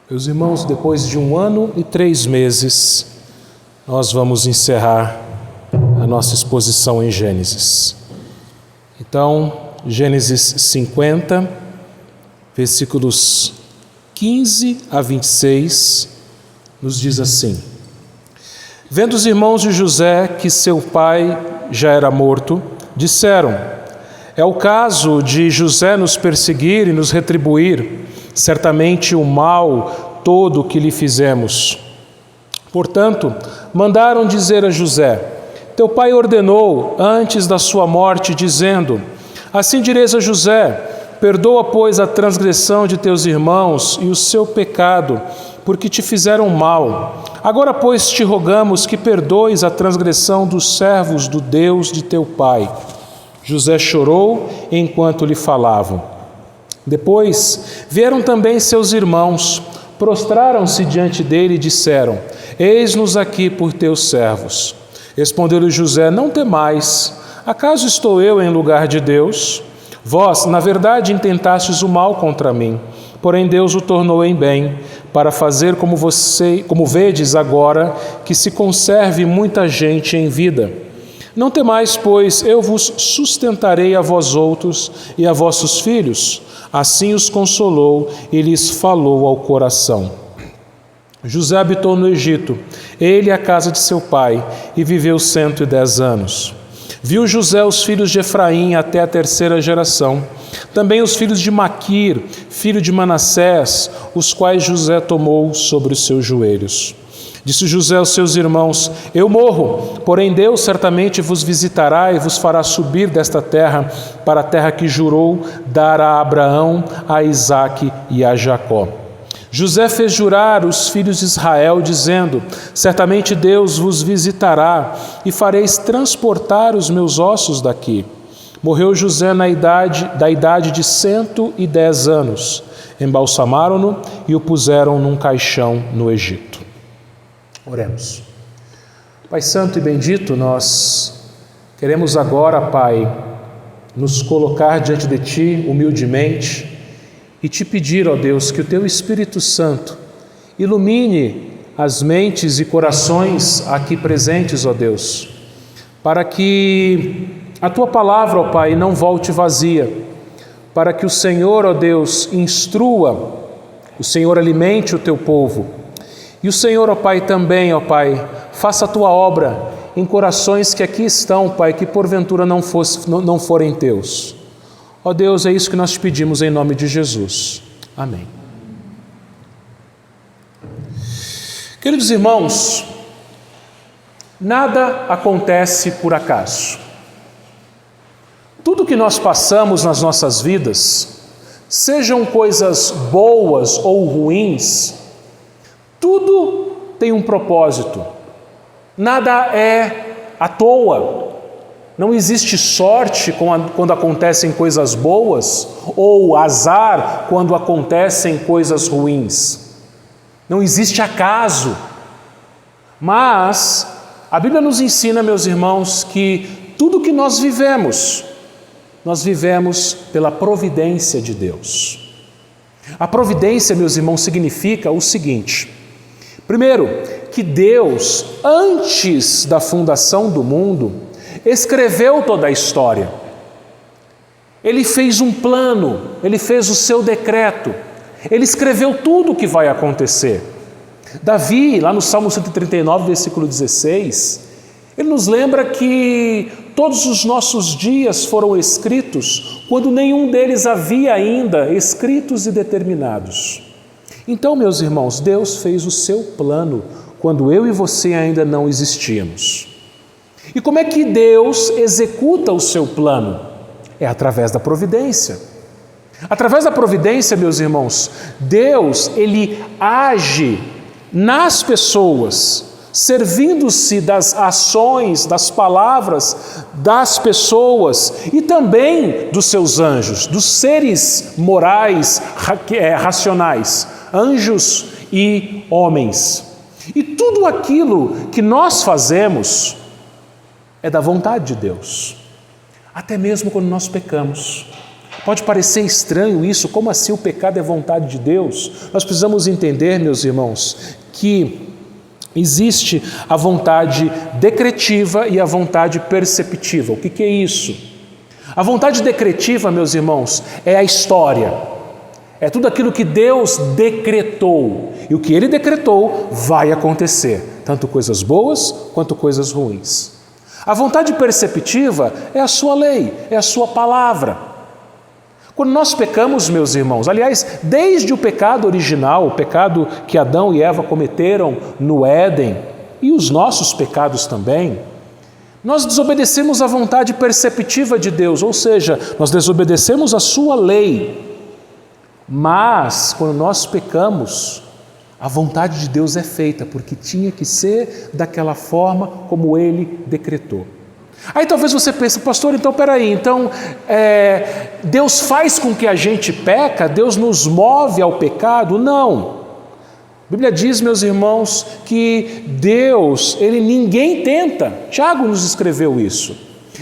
Meus irmãos, depois de 1 ano e 3 meses, nós vamos encerrar a nossa exposição em Gênesis. Então, Gênesis 50, versículos 15 a 26, nos diz assim: Vendo os irmãos de José que seu pai já era morto, disseram: É o caso de José nos perseguir e nos retribuir, certamente o mal todo que lhe fizemos. Portanto, mandaram dizer a José: Teu pai ordenou antes da sua morte, dizendo: Assim direis a José: Perdoa, pois, a transgressão de teus irmãos e o seu pecado, porque te fizeram mal. Agora, pois, te rogamos que perdoes a transgressão dos servos do Deus de teu pai. José chorou enquanto lhe falavam. Depois vieram também seus irmãos, prostraram-se diante dele e disseram: Eis-nos aqui por teus servos. Respondeu-lhe José: Não temais, acaso estou eu em lugar de Deus? Vós, na verdade, intentastes o mal contra mim, porém Deus o tornou em bem, para fazer como vedes agora, que se conserve muita gente em vida. Não temais, pois eu vos sustentarei a vós outros e a vossos filhos. Assim os consolou e lhes falou ao coração. José habitou no Egito, ele e a casa de seu pai, e viveu 110 anos. Viu José os filhos de Efraim até a 3ª geração, também os filhos de Maquir, filho de Manassés, os quais José tomou sobre os seus joelhos. Disse José aos seus irmãos: Eu morro, porém Deus certamente vos visitará e vos fará subir desta terra para a terra que jurou dar a Abraão, a Isaque e a Jacó. José fez jurar os filhos de Israel, dizendo: Certamente Deus vos visitará e fareis transportar os meus ossos daqui. Morreu José da idade de 110 anos. Embalsamaram-no e o puseram num caixão no Egito. Oremos. Pai santo e bendito, nós queremos agora, Pai, nos colocar diante de Ti humildemente e Te pedir, ó Deus, que o Teu Espírito Santo ilumine as mentes e corações aqui presentes, ó Deus, para que a Tua palavra, ó Pai, não volte vazia, para que o Senhor, ó Deus, instrua, o Senhor alimente o Teu povo. E o Senhor, ó Pai, também, ó Pai, faça a Tua obra em corações que aqui estão, Pai, que porventura não forem Teus. Ó Deus, é isso que nós te pedimos em nome de Jesus. Amém. Queridos irmãos, nada acontece por acaso. Tudo que nós passamos nas nossas vidas, sejam coisas boas ou ruins, tudo tem um propósito. Nada é à toa. Não existe sorte quando acontecem coisas boas ou azar quando acontecem coisas ruins. Não existe acaso. Mas a Bíblia nos ensina, meus irmãos, que tudo que nós vivemos pela providência de Deus. A providência, meus irmãos, significa o seguinte: primeiro, que Deus, antes da fundação do mundo, escreveu toda a história. Ele fez um plano, ele fez o seu decreto, ele escreveu tudo o que vai acontecer. Davi, lá no Salmo 139, versículo 16, ele nos lembra que todos os nossos dias foram escritos quando nenhum deles havia ainda escritos e determinados. Então, meus irmãos, Deus fez o seu plano quando eu e você ainda não existíamos. E como é que Deus executa o seu plano? É através da providência. Através da providência, meus irmãos, Deus, Ele age nas pessoas, servindo-se das ações, das palavras das pessoas e também dos seus anjos, dos seres morais, racionais, anjos e homens. E tudo aquilo que nós fazemos é da vontade de Deus, até mesmo quando nós pecamos. A Pode parecer estranho isso, como assim o pecado é vontade de Deus? Nós precisamos entender, meus irmãos, que existe a vontade decretiva e a vontade perceptiva. O que é isso? A vontade decretiva, meus irmãos, é a história. É tudo aquilo que Deus decretou. E o que Ele decretou vai acontecer, tanto coisas boas quanto coisas ruins. A vontade perceptiva é a sua lei, é a sua palavra. Quando nós pecamos, meus irmãos, aliás, desde o pecado original, o pecado que Adão e Eva cometeram no Éden, e os nossos pecados também, nós desobedecemos a vontade perceptiva de Deus, ou seja, nós desobedecemos a sua lei. Mas, quando nós pecamos, a vontade de Deus é feita, porque tinha que ser daquela forma como Ele decretou. Aí talvez você pense, pastor, então peraí, Deus faz com que a gente peca? Deus nos move ao pecado? Não. A Bíblia diz, meus irmãos, que Deus, ninguém tenta. Tiago nos escreveu isso.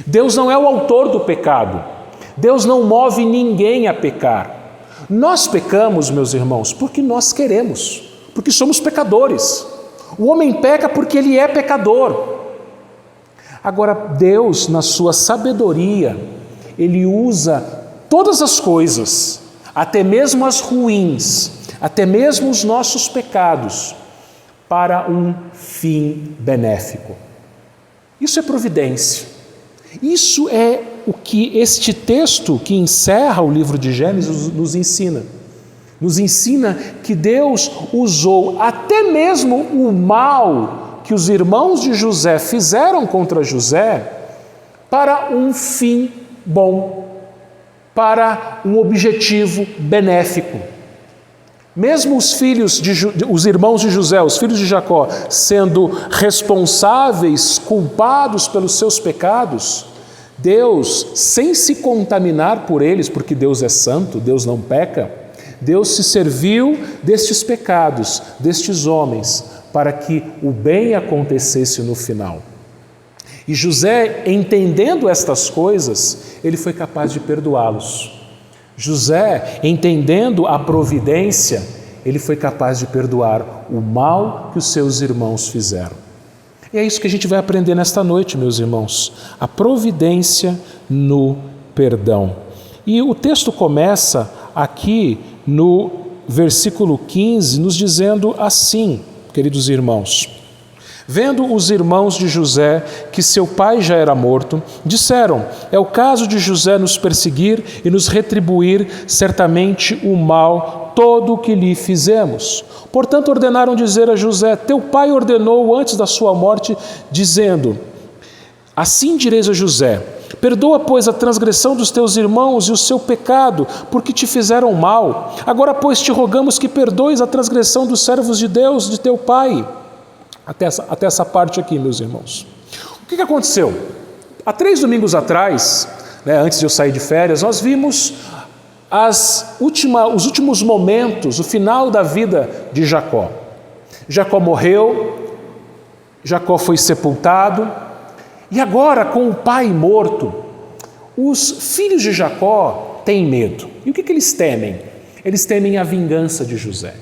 Deus não é o autor do pecado. Deus não move ninguém a pecar. Nós pecamos, meus irmãos, porque nós queremos, porque somos pecadores. O homem peca porque ele é pecador. Agora, Deus, na sua sabedoria, Ele usa todas as coisas, até mesmo as ruins, até mesmo os nossos pecados, para um fim benéfico. Isso é providência. Isso é o que este texto que encerra o livro de Gênesis nos ensina. Nos ensina que Deus usou até mesmo o mal que os irmãos de José fizeram contra José para um fim bom, para um objetivo benéfico. Mesmo os irmãos de José, os filhos de Jacó, sendo responsáveis, culpados pelos seus pecados, Deus, sem se contaminar por eles, porque Deus é santo, Deus não peca, Deus se serviu destes pecados, destes homens, para que o bem acontecesse no final. E José, entendendo estas coisas, ele foi capaz de perdoá-los. José, entendendo a providência, ele foi capaz de perdoar o mal que os seus irmãos fizeram. E é isso que a gente vai aprender nesta noite, meus irmãos. A providência no perdão. E o texto começa aqui no versículo 15, nos dizendo assim, queridos irmãos: vendo os irmãos de José que seu pai já era morto, disseram: é o caso de José nos perseguir e nos retribuir certamente o mal todo o que lhe fizemos. Portanto, ordenaram dizer a José: teu pai ordenou antes da sua morte, dizendo: assim direis a José: perdoa, pois, a transgressão dos teus irmãos e o seu pecado, porque te fizeram mal. Agora, pois, te rogamos que perdoes a transgressão dos servos de Deus, de teu pai. Até essa parte aqui, meus irmãos. O que aconteceu? Há 3 domingos atrás, antes de eu sair de férias, nós vimos os últimos momentos, o final da vida de Jacó. Jacó morreu, Jacó foi sepultado, e agora, com o pai morto, os filhos de Jacó têm medo. E o que eles temem? Eles temem a vingança de José.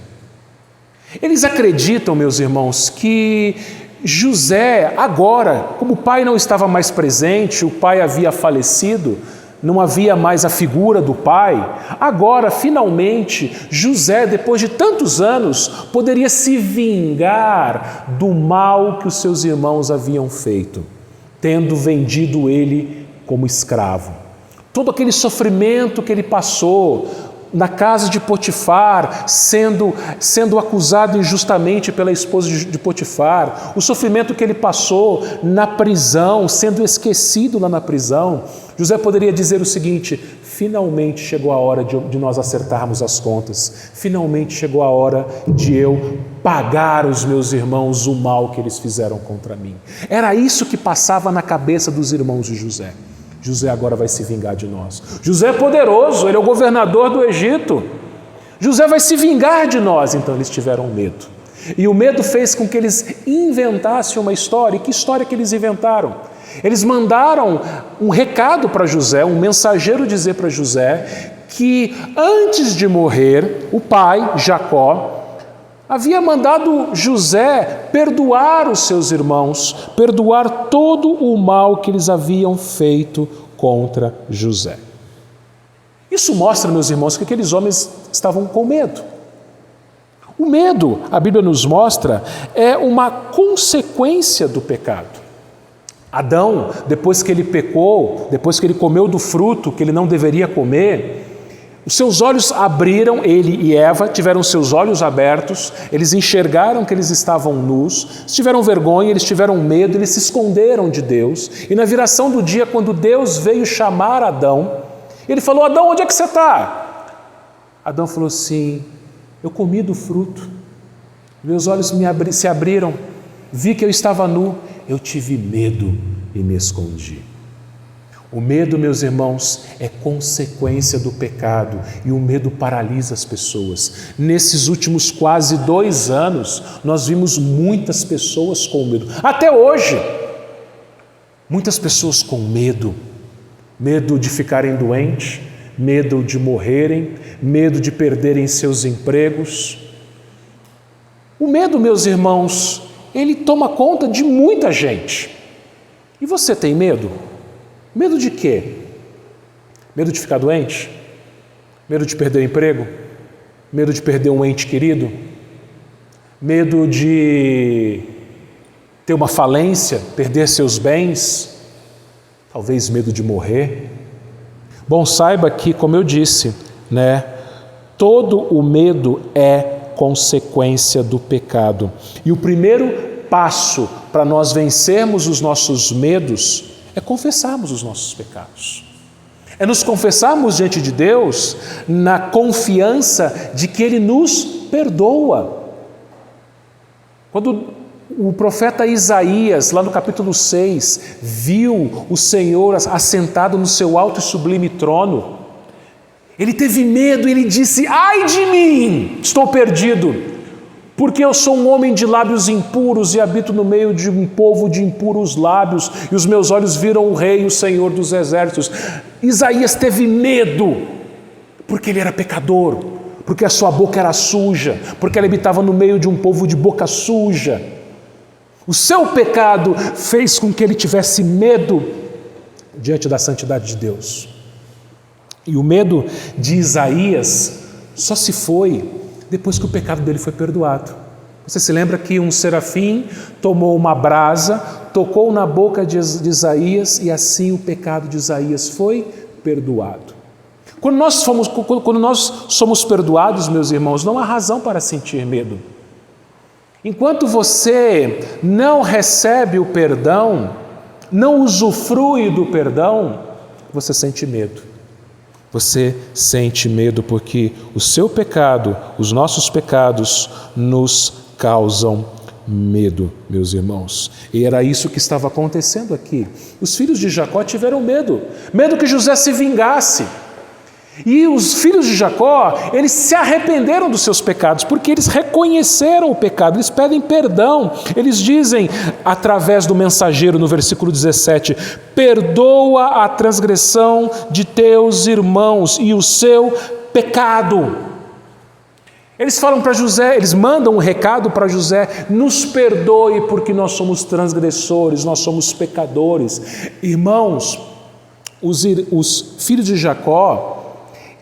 Eles acreditam, meus irmãos, que José, agora, como o pai não estava mais presente, o pai havia falecido, não havia mais a figura do pai, agora, finalmente, José, depois de tantos anos, poderia se vingar do mal que os seus irmãos haviam feito, tendo vendido ele como escravo. Todo aquele sofrimento que ele passou na casa de Potifar, sendo acusado injustamente pela esposa de Potifar, o sofrimento que ele passou na prisão, sendo esquecido lá na prisão, José poderia dizer o seguinte: finalmente chegou a hora de nós acertarmos as contas, finalmente chegou a hora de eu pagar aos meus irmãos o mal que eles fizeram contra mim. Era isso que passava na cabeça dos irmãos de José. José agora vai se vingar de nós. José é poderoso, ele é o governador do Egito. José vai se vingar de nós. Então eles tiveram medo. E o medo fez com que eles inventassem uma história. E que história que eles inventaram? Eles mandaram um recado para José, um mensageiro dizer para José que antes de morrer, o pai, Jacó, havia mandado José perdoar os seus irmãos, perdoar todo o mal que eles haviam feito contra José. Isso mostra, meus irmãos, que aqueles homens estavam com medo. O medo, a Bíblia nos mostra, é uma consequência do pecado. Adão, depois que ele pecou, depois que ele comeu do fruto que ele não deveria comer, os seus olhos abriram, ele e Eva tiveram seus olhos abertos, eles enxergaram que eles estavam nus, eles tiveram vergonha, eles tiveram medo, eles se esconderam de Deus. E na viração do dia, quando Deus veio chamar Adão, ele falou: Adão, onde é que você está? Adão falou assim: eu comi do fruto, meus olhos se abriram, vi que eu estava nu, eu tive medo e me escondi. O medo, meus irmãos, é consequência do pecado e o medo paralisa as pessoas. Nesses últimos quase 2 anos, nós vimos muitas pessoas com medo. Até hoje, muitas pessoas com medo. Medo de ficarem doentes, medo de morrerem, medo de perderem seus empregos. O medo, meus irmãos, ele toma conta de muita gente. E você tem medo? Medo de quê? Medo de ficar doente? Medo de perder o emprego? Medo de perder um ente querido? Medo de ter uma falência, perder seus bens? Talvez medo de morrer? Bom, saiba que, como eu disse, todo o medo é consequência do pecado. E o primeiro passo para nós vencermos os nossos medos é confessarmos os nossos pecados. É nos confessarmos diante de Deus na confiança de que Ele nos perdoa. Quando o profeta Isaías, lá no capítulo 6, viu o Senhor assentado no seu alto e sublime trono, ele teve medo, ele disse: ai de mim, estou perdido, porque eu sou um homem de lábios impuros e habito no meio de um povo de impuros lábios, e os meus olhos viram o Rei, o Senhor dos exércitos. Isaías teve medo, porque ele era pecador, porque a sua boca era suja, porque ele habitava no meio de um povo de boca suja. O seu pecado fez com que ele tivesse medo diante da santidade de Deus. E o medo de Isaías só se foi depois que o pecado dele foi perdoado. Você se lembra que um serafim tomou uma brasa, tocou na boca de Isaías e assim o pecado de Isaías foi perdoado. Quando nós somos perdoados, meus irmãos, não há razão para sentir medo. Enquanto você não recebe o perdão, não usufrui do perdão, você sente medo. Você sente medo porque o seu pecado, os nossos pecados, nos causam medo, meus irmãos. E era isso que estava acontecendo aqui. Os filhos de Jacó tiveram medo que José se vingasse. E os filhos de Jacó, eles se arrependeram dos seus pecados, porque eles reconheceram o pecado, eles pedem perdão. Eles dizem, através do mensageiro, no versículo 17, perdoa a transgressão de teus irmãos e o seu pecado. Eles falam para José, eles mandam um recado para José: nos perdoe porque nós somos transgressores, nós somos pecadores. Irmãos, os filhos de Jacó,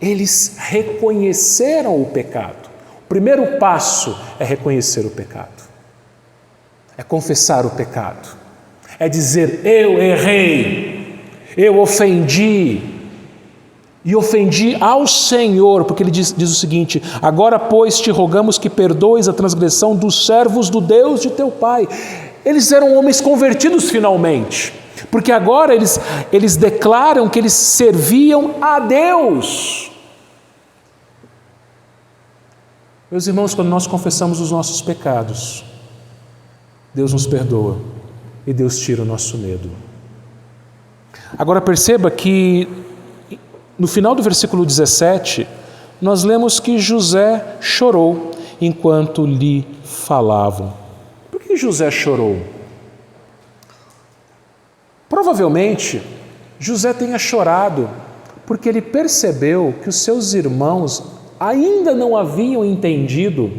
eles reconheceram o pecado. O primeiro passo é reconhecer o pecado. É confessar o pecado. É dizer: eu errei, eu ofendi. E ofendi ao Senhor, porque ele diz o seguinte: agora, pois, te rogamos que perdoes a transgressão dos servos do Deus de teu pai. Eles eram homens convertidos finalmente, porque agora eles declaram que eles serviam a Deus. Meus irmãos, quando nós confessamos os nossos pecados, Deus nos perdoa e Deus tira o nosso medo. Agora perceba que no final do versículo 17, nós lemos que José chorou enquanto lhe falavam. Por que José chorou? Provavelmente, José tenha chorado Porque ele percebeu que os seus irmãos ainda não haviam entendido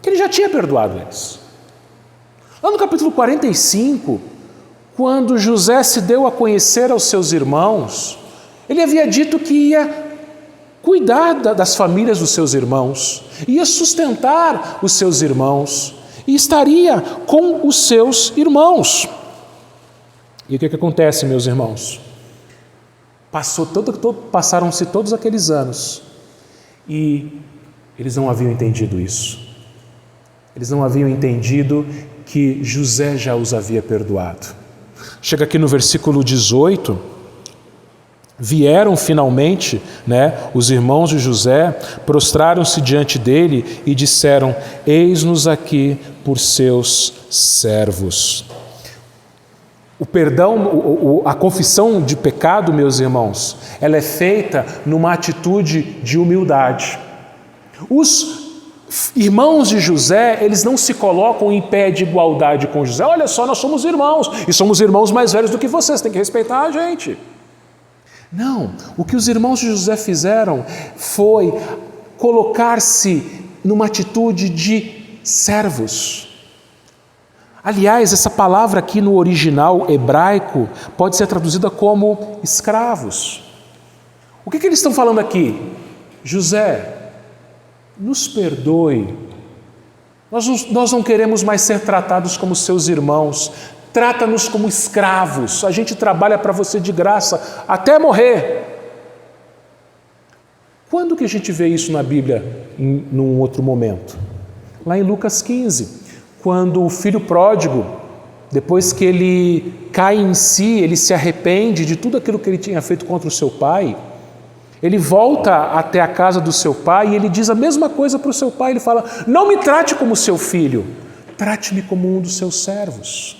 que ele já tinha perdoado eles. Lá no capítulo 45, quando José se deu a conhecer aos seus irmãos, ele havia dito que ia cuidar das famílias dos seus irmãos, ia sustentar os seus irmãos e estaria com os seus irmãos. E o que acontece, meus irmãos? Passaram-se todos aqueles anos e eles não haviam entendido isso. Eles não haviam entendido que José já os havia perdoado. Chega aqui no versículo 18, vieram finalmente, os irmãos de José, prostraram-se diante dele e disseram: eis-nos aqui por seus servos. O perdão, a confissão de pecado, meus irmãos, ela é feita numa atitude de humildade. Os irmãos de José, eles não se colocam em pé de igualdade com José. Olha só, nós somos irmãos, e somos irmãos mais velhos do que vocês, tem que respeitar a gente. Não, o que os irmãos de José fizeram foi colocar-se numa atitude de servos. Aliás, essa palavra aqui no original hebraico pode ser traduzida como escravos. O que eles estão falando aqui? José, nos perdoe. Nós não queremos mais ser tratados como seus irmãos. Trata-nos como escravos. A gente trabalha para você de graça até morrer. Quando que a gente vê isso na Bíblia num outro momento? Lá em Lucas 15. Quando o filho pródigo, depois que ele cai em si, ele se arrepende de tudo aquilo que ele tinha feito contra o seu pai, ele volta até a casa do seu pai e ele diz a mesma coisa para o seu pai. Ele fala: não me trate como seu filho, trate-me como um dos seus servos.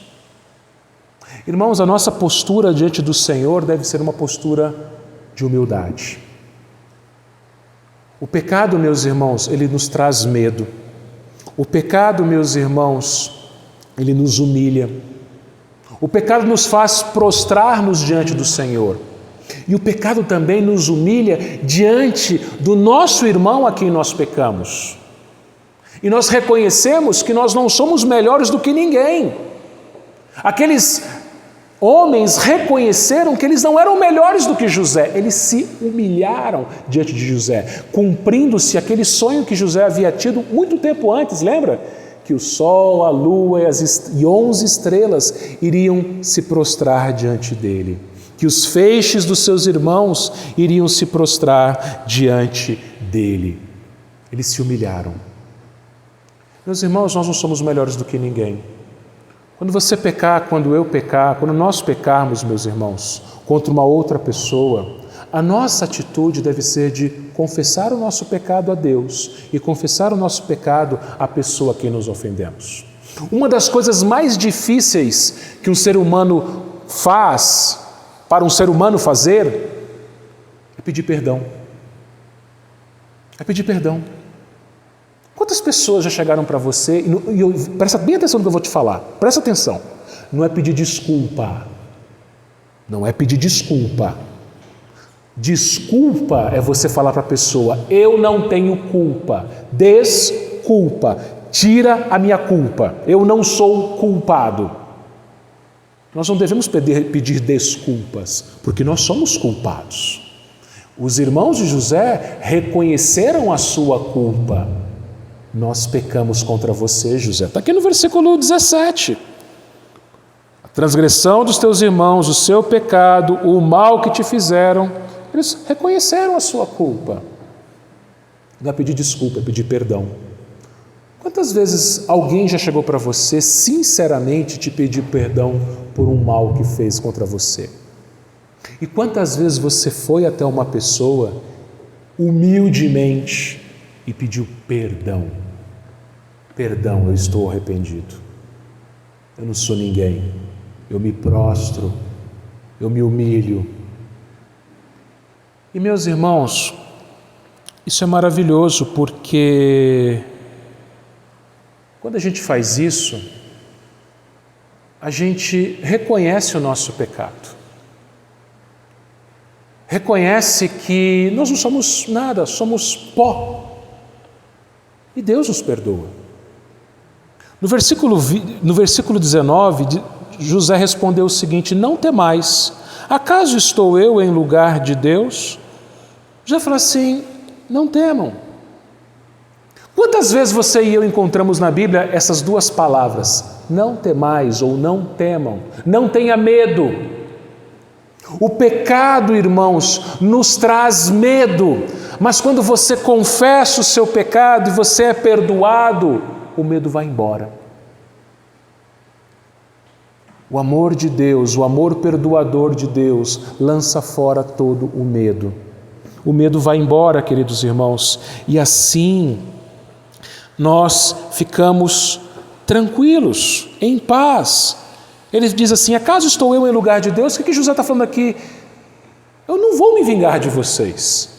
Irmãos, a nossa postura diante do Senhor deve ser uma postura de humildade. O pecado, meus irmãos, ele nos traz medo. O pecado, meus irmãos, ele nos humilha. O pecado nos faz prostrar-nos diante do Senhor. E o pecado também nos humilha diante do nosso irmão a quem nós pecamos. E nós reconhecemos que nós não somos melhores do que ninguém. Aqueles homens reconheceram que eles não eram melhores do que José. Eles se humilharam diante de José, cumprindo-se aquele sonho que José havia tido muito tempo antes, lembra? Que o sol, a lua e 11 estrelas iriam se prostrar diante dele. Que os feixes dos seus irmãos iriam se prostrar diante dele. Eles se humilharam. Meus irmãos, nós não somos melhores do que ninguém. Quando você pecar, quando eu pecar, quando nós pecarmos, meus irmãos, contra uma outra pessoa, a nossa atitude deve ser de confessar o nosso pecado a Deus e confessar o nosso pecado à pessoa a quem nos ofendemos. Uma das coisas mais difíceis que um ser humano faz, para um ser humano fazer, é pedir perdão. É pedir perdão. Quantas pessoas já chegaram para você, presta bem atenção no que eu vou te falar, presta atenção, não é pedir desculpa, não é pedir desculpa. Desculpa é você falar para a pessoa: eu não tenho culpa, desculpa, tira a minha culpa, eu não sou culpado. Nós não devemos pedir desculpas, porque nós somos culpados. Os irmãos de José reconheceram a sua culpa. Nós pecamos contra você, José. Está aqui no versículo 17. A transgressão dos teus irmãos, o seu pecado, o mal que te fizeram, eles reconheceram a sua culpa. Não é pedir desculpa, é pedir perdão. Quantas vezes alguém já chegou para você, sinceramente, te pedir perdão por um mal que fez contra você? E quantas vezes você foi até uma pessoa, humildemente, e pediu perdão? Perdão, eu estou arrependido. Eu não sou ninguém. Eu me prostro, eu me humilho. E meus irmãos, isso é maravilhoso, porque quando a gente faz isso, a gente reconhece o nosso pecado. reconhece que nós não somos nada, somos pó. E Deus nos perdoa. No versículo 19, José respondeu o seguinte: não temais, acaso estou eu em lugar de Deus? José falou assim: não temam. Quantas vezes você e eu encontramos na Bíblia essas duas palavras, não temais ou não temam, não tenha medo? O pecado, irmãos, nos traz medo, mas quando você confessa o seu pecado e você é perdoado, o medo vai embora. O amor de Deus, o amor perdoador de Deus, lança fora todo o medo. O medo vai embora, queridos irmãos, e assim nós ficamos tranquilos, em paz. Ele diz assim: acaso estou eu em lugar de Deus? O que José está falando aqui? Eu não vou me vingar de vocês.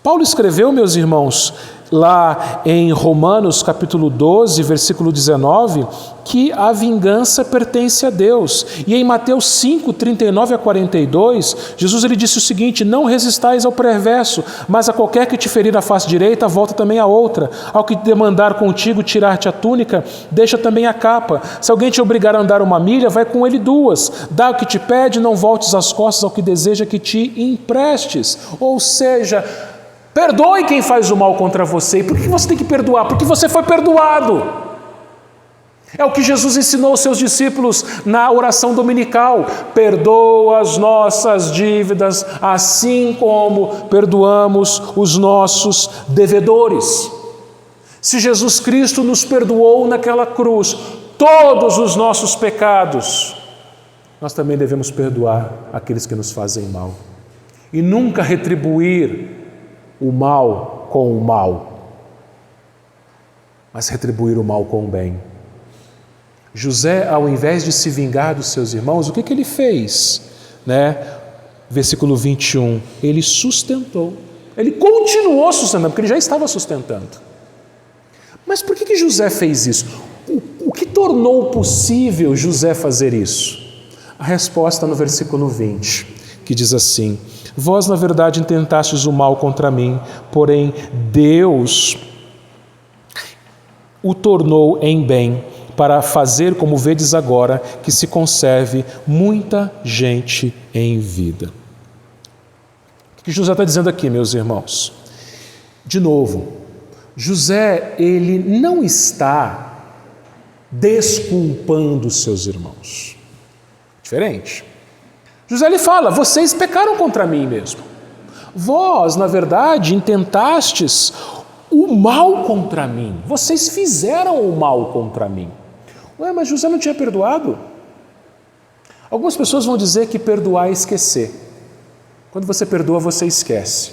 Paulo escreveu, meus irmãos, lá em Romanos capítulo 12, versículo 19, que a vingança pertence a Deus. E em Mateus 5, 39 a 42, Jesus ele disse o seguinte: não resistais ao perverso, mas a qualquer que te ferir a face direita, volta também a outra. Ao que demandar contigo tirar-te a túnica, deixa também a capa. Se alguém te obrigar a andar 1 milha, vai com ele 2. Dá o que te pede, não voltes as costas ao que deseja que te emprestes. Ou seja, perdoe quem faz o mal contra você. E por que você tem que perdoar? Porque você foi perdoado. É o que Jesus ensinou aos seus discípulos na oração dominical: perdoa as nossas dívidas, assim como perdoamos os nossos devedores. Se Jesus Cristo nos perdoou naquela cruz todos os nossos pecados, nós também devemos perdoar aqueles que nos fazem mal. E nunca retribuir o mal com o mal, mas retribuir o mal com o bem. José, ao invés de se vingar dos seus irmãos, o que ele fez? Versículo 21, ele sustentou. Ele continuou sustentando, porque ele já estava sustentando. Mas por que José fez isso? O que tornou possível José fazer isso? A resposta no versículo 20, que diz assim: vós na verdade intentastes o mal contra mim, porém Deus o tornou em bem, para fazer, como vedes agora, que se conserve muita gente em vida. O que José está dizendo aqui, meus irmãos? De novo, José, ele não está desculpando os seus irmãos. Diferente. José lhe fala: vocês pecaram contra mim mesmo. Vós, na verdade, intentastes o mal contra mim. Vocês fizeram o mal contra mim. Ué, mas José não tinha perdoado? Algumas pessoas vão dizer que perdoar é esquecer. Quando você perdoa, você esquece.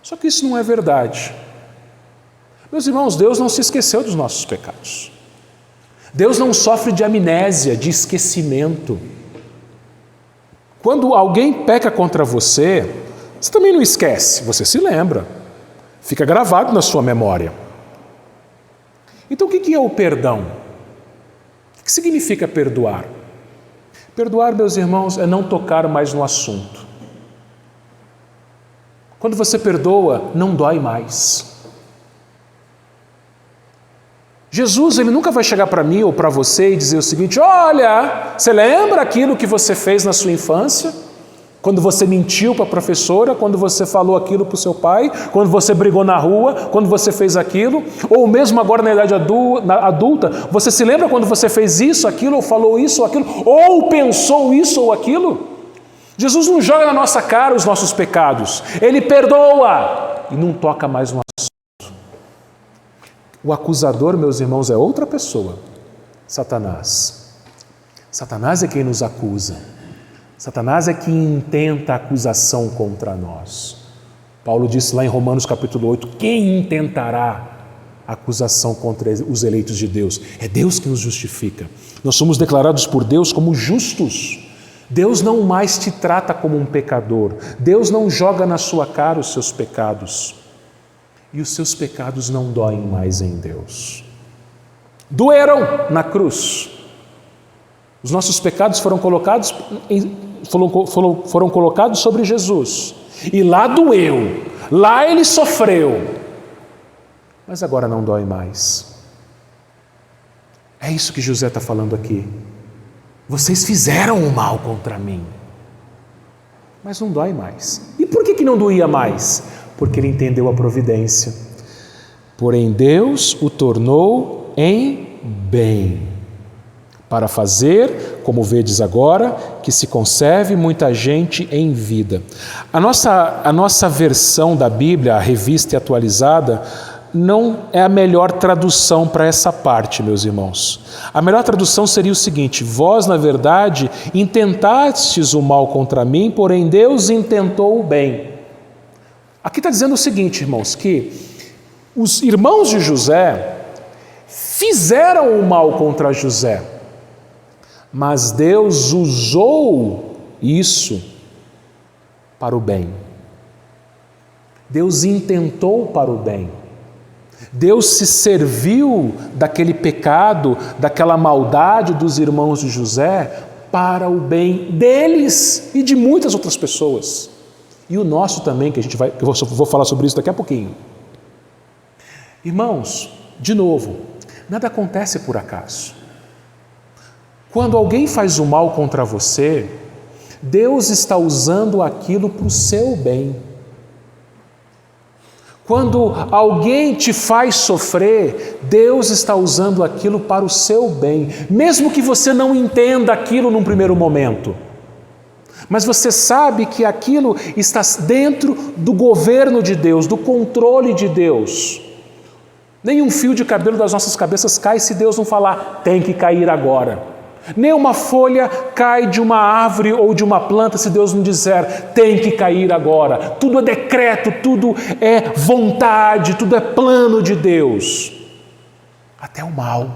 Só que isso não é verdade. Meus irmãos, Deus não se esqueceu dos nossos pecados. Deus não sofre de amnésia, de esquecimento. Quando alguém peca contra você, você também não esquece, você se lembra. Fica gravado na sua memória. Então o que é o perdão? O que significa perdoar? Perdoar, meus irmãos, é não tocar mais no assunto. Quando você perdoa, não dói mais. Jesus, ele nunca vai chegar para mim ou para você e dizer o seguinte: olha, você lembra aquilo que você fez na sua infância? Quando você mentiu para a professora, quando você falou aquilo para o seu pai, quando você brigou na rua, quando você fez aquilo, ou mesmo agora na idade adulta, você se lembra quando você fez isso, aquilo, ou falou isso ou aquilo, ou pensou isso ou aquilo? Jesus não joga na nossa cara os nossos pecados, Ele perdoa e não toca mais no assunto. O acusador, meus irmãos, é outra pessoa, Satanás. Satanás é quem nos acusa. Satanás é quem intenta a acusação contra nós. Paulo disse lá em Romanos capítulo 8, quem intentará a acusação contra os eleitos de Deus? É Deus que nos justifica. Nós somos declarados por Deus como justos. Deus não mais te trata como um pecador. Deus não joga na sua cara os seus pecados. E os seus pecados não doem mais em Deus. Doeram na cruz. Os nossos pecados foram colocados foram colocados sobre Jesus. E lá doeu, lá ele sofreu. Mas agora não dói mais. É isso que José está falando aqui. Vocês fizeram o mal contra mim, mas não dói mais. E por que não doía mais? Porque ele entendeu a providência. Porém Deus o tornou em bem, para fazer, como vedes agora, que se conserve muita gente em vida. A nossa versão da Bíblia, a revista e atualizada, não é a melhor tradução para essa parte, meus irmãos. A melhor tradução seria o seguinte: vós, na verdade, intentastes o mal contra mim, porém Deus intentou o bem. Aqui está dizendo o seguinte, irmãos, que os irmãos de José fizeram o mal contra José, mas Deus usou isso para o bem. Deus intentou para o bem. Deus se serviu daquele pecado, daquela maldade dos irmãos de José para o bem deles e de muitas outras pessoas. E o nosso também, que eu vou falar sobre isso daqui a pouquinho. Irmãos, de novo, nada acontece por acaso. Quando alguém faz o mal contra você, Deus está usando aquilo para o seu bem. Quando alguém te faz sofrer, Deus está usando aquilo para o seu bem, mesmo que você não entenda aquilo num primeiro momento. Mas você sabe que aquilo está dentro do governo de Deus, do controle de Deus. Nenhum fio de cabelo das nossas cabeças cai se Deus não falar, tem que cair agora. Nem uma folha cai de uma árvore ou de uma planta se Deus não disser, tem que cair agora. Tudo é decreto, tudo é vontade, tudo é plano de Deus. Até o mal.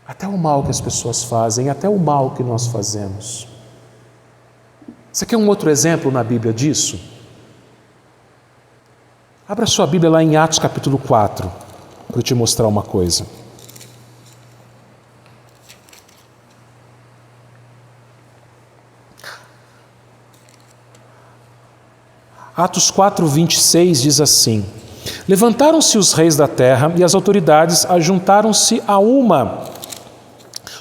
Até o mal que as pessoas fazem, até o mal que nós fazemos. Você quer um outro exemplo na Bíblia disso? Abra sua Bíblia lá em Atos capítulo 4, para eu te mostrar uma coisa. Atos 4, 26 diz assim: levantaram-se os reis da terra e as autoridades ajuntaram-se a uma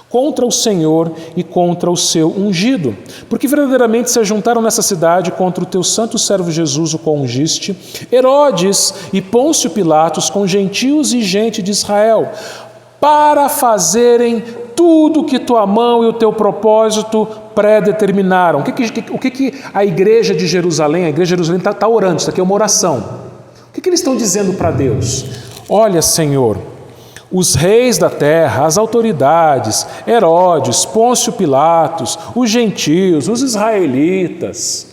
contra o Senhor e contra o seu ungido, porque verdadeiramente se ajuntaram nessa cidade contra o teu santo servo Jesus, o qual ungiste, Herodes e Pôncio Pilatos, com gentios e gente de Israel, para fazerem tudo que tua mão e o teu propósito predeterminaram. O que a igreja de Jerusalém, está orando? Isso aqui é uma oração. O que eles estão dizendo para Deus? Olha, Senhor, os reis da terra, as autoridades, Herodes, Pôncio Pilatos, os gentios, os israelitas,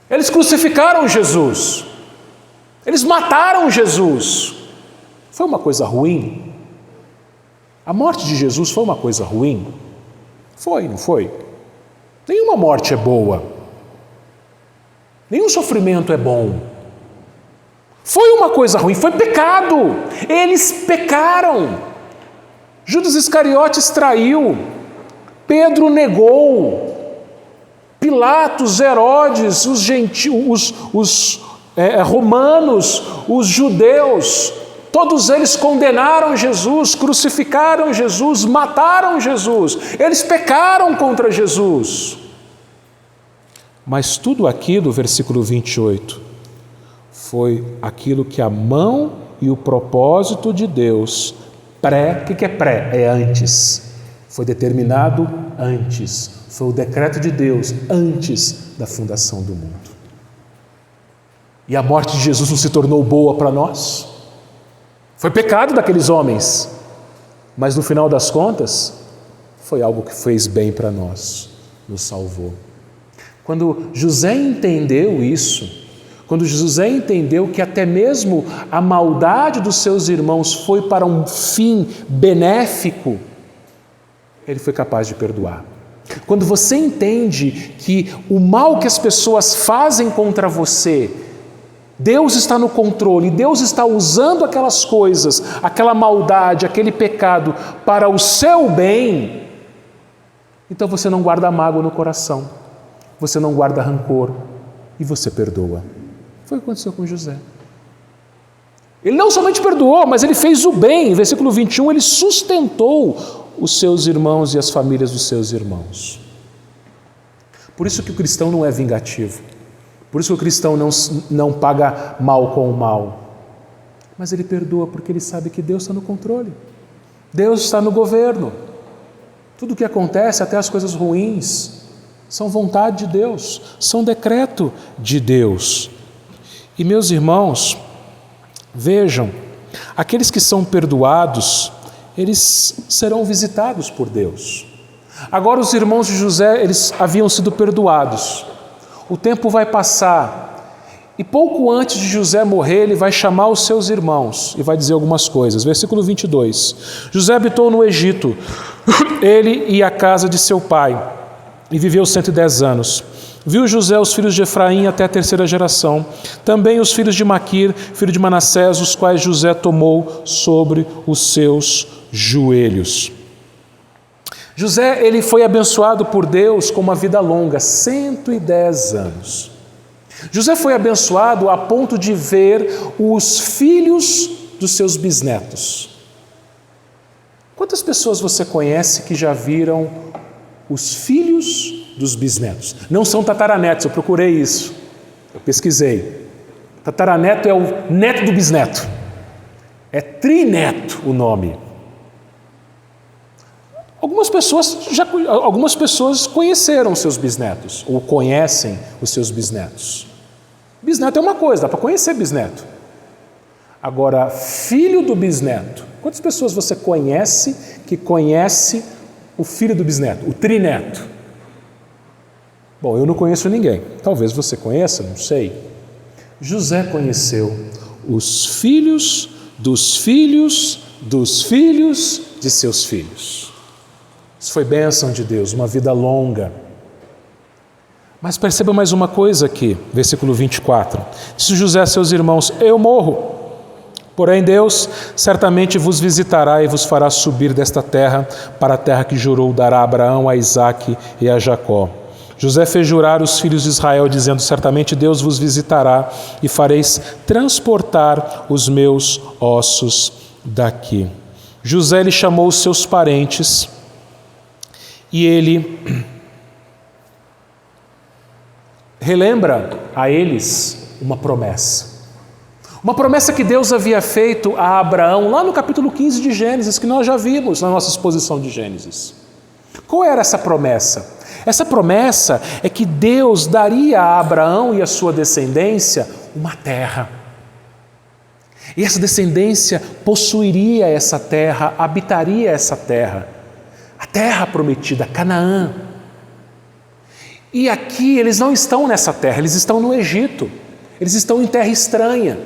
eles crucificaram Jesus, eles mataram Jesus. Foi uma coisa ruim? A morte de Jesus foi uma coisa ruim? Foi, não foi? Nenhuma morte é boa. Nenhum sofrimento é bom. Foi uma coisa ruim, foi pecado. Eles pecaram. Judas Iscariotes traiu. Pedro negou. Pilatos, Herodes, os gentios, os romanos, os judeus, todos eles condenaram Jesus, crucificaram Jesus, mataram Jesus. Eles pecaram contra Jesus. Mas tudo aquilo, versículo 28, foi aquilo que a mão e o propósito de Deus, o que é pré? É antes. Foi determinado antes. Foi o decreto de Deus antes da fundação do mundo. E a morte de Jesus não se tornou boa para nós? Foi pecado daqueles homens, mas no final das contas, foi algo que fez bem para nós, nos salvou. Quando José entendeu isso, quando José entendeu que até mesmo a maldade dos seus irmãos foi para um fim benéfico, ele foi capaz de perdoar. Quando você entende que o mal que as pessoas fazem contra você, Deus está no controle, Deus está usando aquelas coisas, aquela maldade, aquele pecado para o seu bem, Então você não guarda mágoa no coração, você não guarda rancor e você perdoa. Foi o que aconteceu com José. Ele não somente perdoou, mas ele fez o bem. Versículo 21, ele sustentou os seus irmãos e as famílias dos seus irmãos. Por isso que o cristão não é vingativo. Por isso que o cristão não paga mal com o mal. Mas ele perdoa porque ele sabe que Deus está no controle. Deus está no governo. Tudo o que acontece, até as coisas ruins, são vontade de Deus, são decreto de Deus. E meus irmãos, vejam, aqueles que são perdoados, eles serão visitados por Deus. Agora os irmãos de José, eles haviam sido perdoados. O tempo vai passar e pouco antes de José morrer, ele vai chamar os seus irmãos e vai dizer algumas coisas. Versículo 22. José habitou no Egito, ele e a casa de seu pai, e viveu 110 anos. Viu José os filhos de Efraim até a terceira geração, também os filhos de Maquir, filho de Manassés, os quais José tomou sobre os seus joelhos. José, ele foi abençoado por Deus com uma vida longa, 110 anos. José foi abençoado a ponto de ver os filhos dos seus bisnetos. Quantas pessoas você conhece que já viram os filhos dos bisnetos? Não são tataranetos, eu procurei isso, eu pesquisei. Tataraneto é o neto do bisneto, é trineto o nome. Algumas pessoas conheceram seus bisnetos, ou conhecem os seus bisnetos. Bisneto é uma coisa, dá para conhecer bisneto. Agora, filho do bisneto, quantas pessoas você conhece que conhece o filho do bisneto, o trineto? Bom, eu não conheço ninguém, talvez você conheça, não sei. José conheceu os filhos dos filhos dos filhos de seus filhos. Isso foi bênção de Deus, uma vida longa. Mas perceba mais uma coisa aqui, versículo 24. Disse José a seus irmãos: eu morro, porém Deus certamente vos visitará e vos fará subir desta terra para a terra que jurou dar a Abraão, a Isaque e a Jacó. José fez jurar os filhos de Israel, dizendo: certamente Deus vos visitará e fareis transportar os meus ossos daqui. José lhe chamou os seus parentes e ele relembra a eles uma promessa. Uma promessa que Deus havia feito a Abraão lá no capítulo 15 de Gênesis, que nós já vimos na nossa exposição de Gênesis. Qual era essa promessa? Essa promessa é que Deus daria a Abraão e a sua descendência uma terra. E essa descendência possuiria essa terra, habitaria essa terra. A terra prometida, Canaã. E aqui eles não estão nessa terra, eles estão no Egito. Eles estão em terra estranha.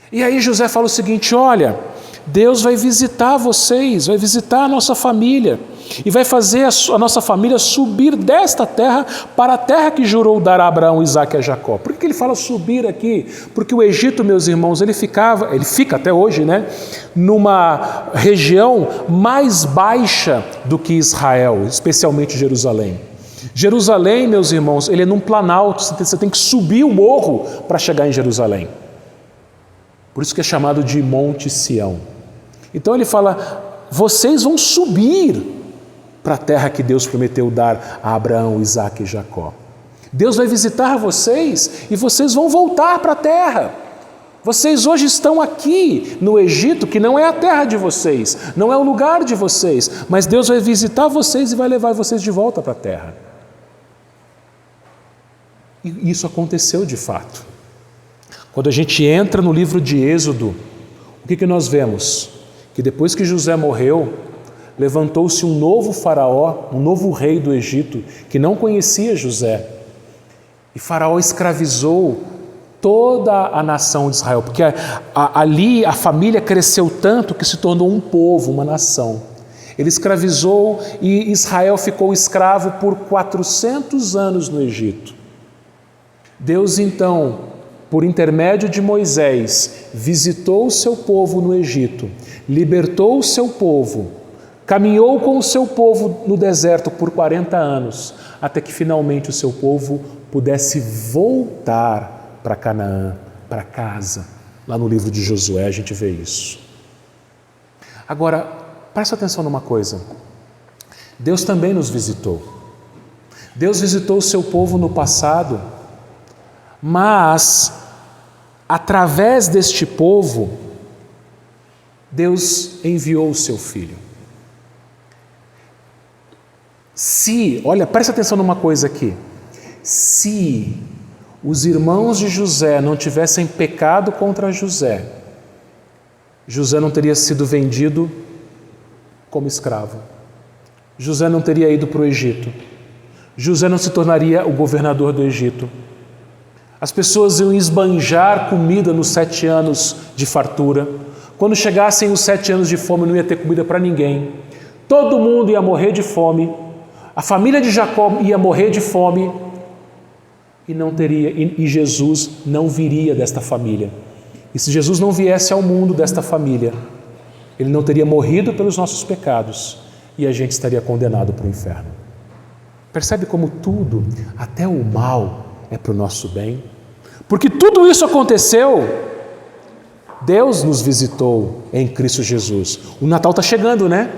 E aí José fala o seguinte: olha, Deus vai visitar vocês, vai visitar a nossa família e vai fazer a nossa família subir desta terra para a terra que jurou dar a Abraão, Isaque e a Jacó. Por que ele fala subir aqui? Porque o Egito, meus irmãos, ele fica até hoje, numa região mais baixa do que Israel, especialmente Jerusalém. Jerusalém, meus irmãos, ele é num planalto, você tem que subir o morro para chegar em Jerusalém. Por isso que é chamado de Monte Sião. Então ele fala: vocês vão subir para a terra que Deus prometeu dar a Abraão, Isaque e Jacó. Deus vai visitar vocês e vocês vão voltar para a terra. Vocês hoje estão aqui no Egito, que não é a terra de vocês, não é o lugar de vocês, mas Deus vai visitar vocês e vai levar vocês de volta para a terra. E isso aconteceu de fato. Quando a gente entra no livro de Êxodo, o que nós vemos? Que depois que José morreu, levantou-se um novo faraó, um novo rei do Egito, que não conhecia José. E Faraó escravizou toda a nação de Israel, porque ali a família cresceu tanto que se tornou um povo, uma nação. Ele escravizou e Israel ficou escravo por 400 anos no Egito. Deus então, por intermédio de Moisés, visitou o seu povo no Egito, libertou o seu povo caminhou com o seu povo no deserto por 40 anos, até que finalmente o seu povo pudesse voltar para Canaã, para casa. Lá no livro de Josué a gente vê isso. Agora, presta atenção numa coisa. Deus também nos visitou. Deus visitou o seu povo no passado, mas através deste povo, Deus enviou o seu Filho. Olha, presta atenção numa coisa aqui. Se os irmãos de José não tivessem pecado contra José, José não teria sido vendido como escravo. José não teria ido para o Egito. José não se tornaria o governador do Egito. As pessoas iam esbanjar comida nos 7 anos de fartura. Quando chegassem os 7 anos de fome, não ia ter comida para ninguém. Todo mundo ia morrer de fome. A família de Jacó ia morrer de fome. E Jesus não viria desta família. E se Jesus não viesse ao mundo desta família, Ele não teria morrido pelos nossos pecados e a gente estaria condenado para o inferno. Percebe como tudo, até o mal, é para o nosso bem? Porque tudo isso aconteceu, Deus nos visitou em Cristo Jesus. O Natal está chegando, né?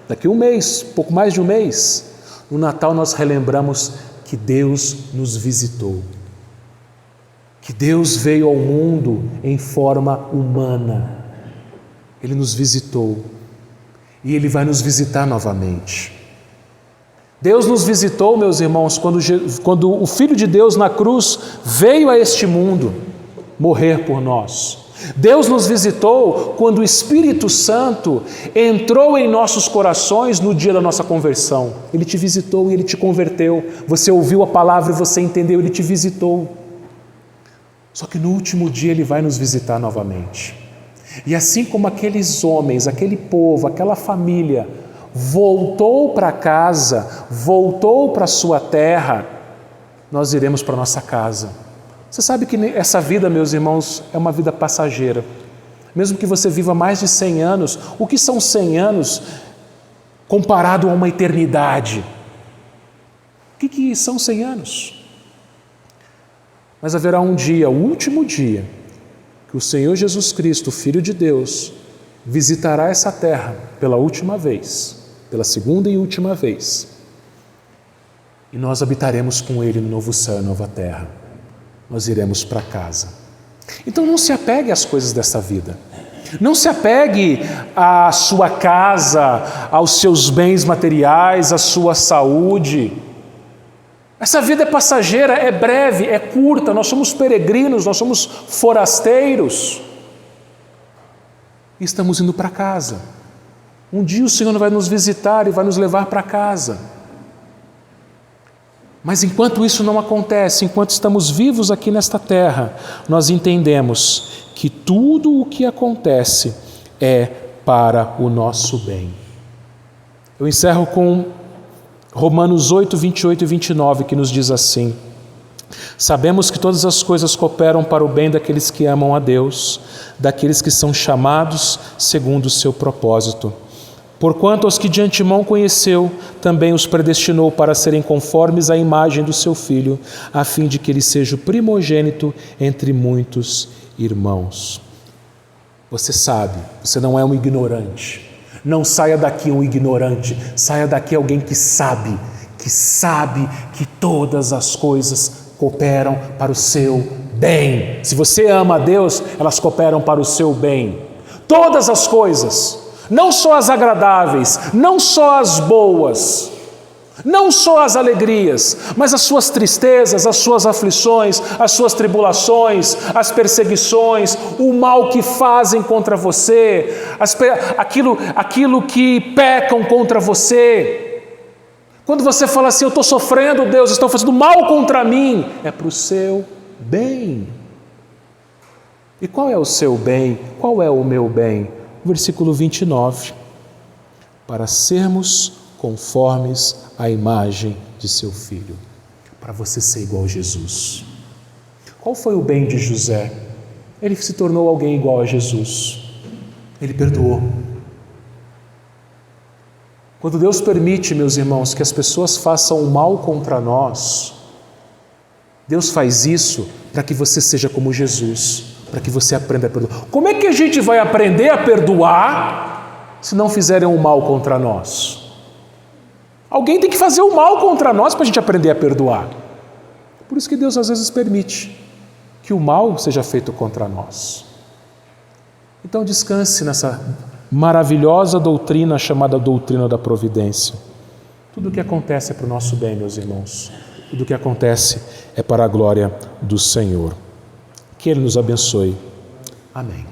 Daqui um mês, pouco mais de um mês. No Natal nós relembramos que Deus nos visitou. Que Deus veio ao mundo em forma humana. Ele nos visitou. E Ele vai nos visitar novamente. Deus nos visitou, meus irmãos, quando o Filho de Deus na cruz veio a este mundo morrer por nós. Deus nos visitou quando o Espírito Santo entrou em nossos corações no dia da nossa conversão. Ele te visitou e Ele te converteu. Você ouviu a palavra e você entendeu, Ele te visitou. Só que no último dia Ele vai nos visitar novamente. E assim como aqueles homens, aquele povo, aquela família voltou para casa, voltou para a sua terra, nós iremos para a nossa casa. Você sabe que essa vida, meus irmãos, é uma vida passageira. Mesmo que você viva mais de 100 anos, o que são 100 anos comparado a uma eternidade? O que são 100 anos? Mas haverá um dia, o último dia, que o Senhor Jesus Cristo, Filho de Deus, visitará essa terra pela última vez, pela segunda e última vez. E nós habitaremos com Ele no novo céu e nova terra. Nós iremos para casa. Então não se apegue às coisas dessa vida. Não se apegue à sua casa, aos seus bens materiais, à sua saúde. Essa vida é passageira, é breve, é curta, nós somos peregrinos, nós somos forasteiros. E estamos indo para casa. Um dia o Senhor vai nos visitar e vai nos levar para casa. Mas enquanto isso não acontece, enquanto estamos vivos aqui nesta terra, nós entendemos que tudo o que acontece é para o nosso bem. Eu encerro com Romanos 8, 28 e 29, que nos diz assim: sabemos que todas as coisas cooperam para o bem daqueles que amam a Deus, daqueles que são chamados segundo o seu propósito. Porquanto aos que de antemão conheceu, também os predestinou para serem conformes à imagem do seu Filho, a fim de que ele seja o primogênito entre muitos irmãos. Você sabe, você não é um ignorante. Não saia daqui um ignorante, saia daqui alguém que sabe que todas as coisas cooperam para o seu bem. Se você ama a Deus, elas cooperam para o seu bem. Todas as coisas, não só as agradáveis, não só as boas, não só as alegrias, mas as suas tristezas, as suas aflições, as suas tribulações, as perseguições, o mal que fazem contra você, aquilo que pecam contra você. Quando você fala assim, eu estou sofrendo, Deus, estão fazendo mal contra mim, é para o seu bem. E qual é o seu bem? Qual é o meu bem? Versículo 29. Para sermos conformes à imagem de seu Filho, para você ser igual a Jesus. Qual foi o bem de José? Ele se tornou alguém igual a Jesus. Ele perdoou. Quando Deus permite, meus irmãos, que as pessoas façam o mal contra nós, Deus faz isso para que você seja como Jesus, para que você aprenda a perdoar. Como é que a gente vai aprender a perdoar se não fizerem o mal contra nós? Alguém tem que fazer o mal contra nós para a gente aprender a perdoar. Por isso que Deus às vezes permite que o mal seja feito contra nós. Então descanse nessa maravilhosa doutrina chamada doutrina da providência. Tudo o que acontece é para o nosso bem, meus irmãos. Tudo o que acontece é para a glória do Senhor. Que Ele nos abençoe. Amém.